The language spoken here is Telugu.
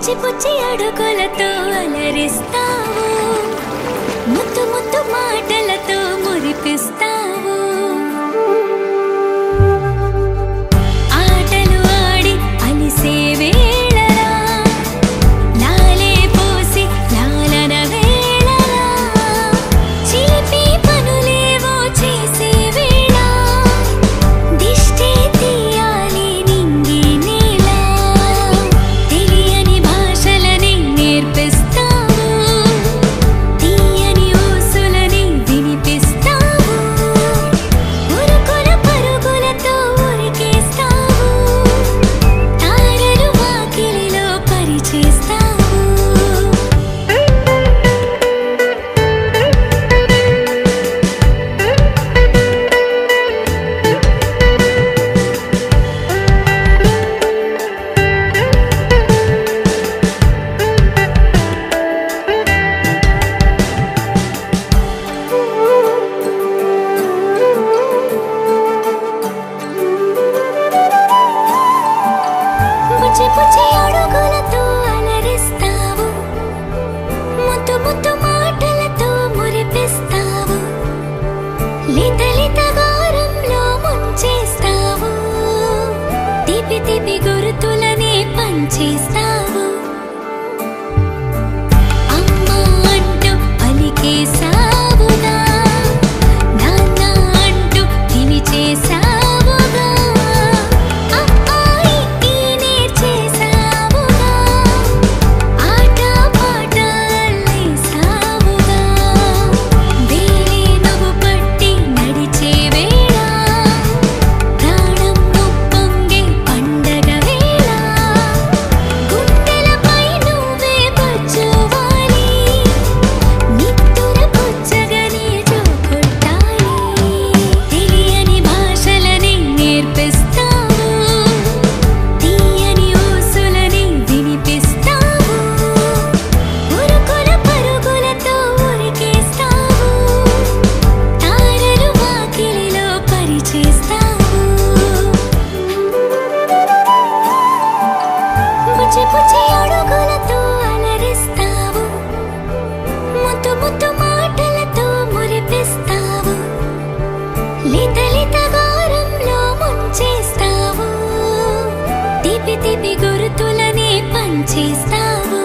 పుచ్చి పుచ్చి అడుగులతో అలరిస్తావు, ముద్దు ముద్దు మాటలతో మురిపిస్తావు. ఆటలు ఆడి అలిసే వేళరా, లాలే పోసి లాలన వేళరా, చిలిపి పనులేవో చేసే వేళ, దిష్టి తీయాలి నింగి నేల, తెలియని భాషలని నేర్పిస్తావు, తీయని ఊసులని వినిపిస్తావు, ఉరుకుల పరుగులతో ఉరికేస్తావు, తారలు వాకిలిలో పరిచేస్తావు. పుచ్చి పుచ్చి అడుగులతో అలరిస్తావు, ముద్దు ముద్దు మాటలతో మురిపిస్తావు, లిత లిత గారంలో ముంచేస్తావు, తీపి తీపి గుర్తులనే పంచేస్తావు. అమ్మా అంటూ పలికేసావుగా, నాన్న అంటూ పిలిచేసావుగా, అమ్మాయి నేర్చేసావుగా, ఆట పాట అల్లేసావుగా, వేలే నువ్వు పట్టి నడిచే వేళ, ప్రాణం ఉప్పొంగే పండగ వేళ, గుండెలపై నువ్వే బజ్జువాలి, నిత్తుర పుచ్చగని జోకొట్టాలి, తెలియని భాషలని నేర్పిస్తావు, తీయని ఊసులని వినిపిస్తావు, ఉరుకుల పరుగులతో ఉరికేస్తావు, తారలు వాకిలిలో పరిచేస్తావు. పుచ్చి పుచ్చి అడుగులతో అలరిస్తావు, ముద్దు ముద్దు మాటలతో మురిపిస్తావు, లిత లిత గారంలో ముంచేస్తావు, తీపి తీపి గుర్తులనే పంచేస్తావు.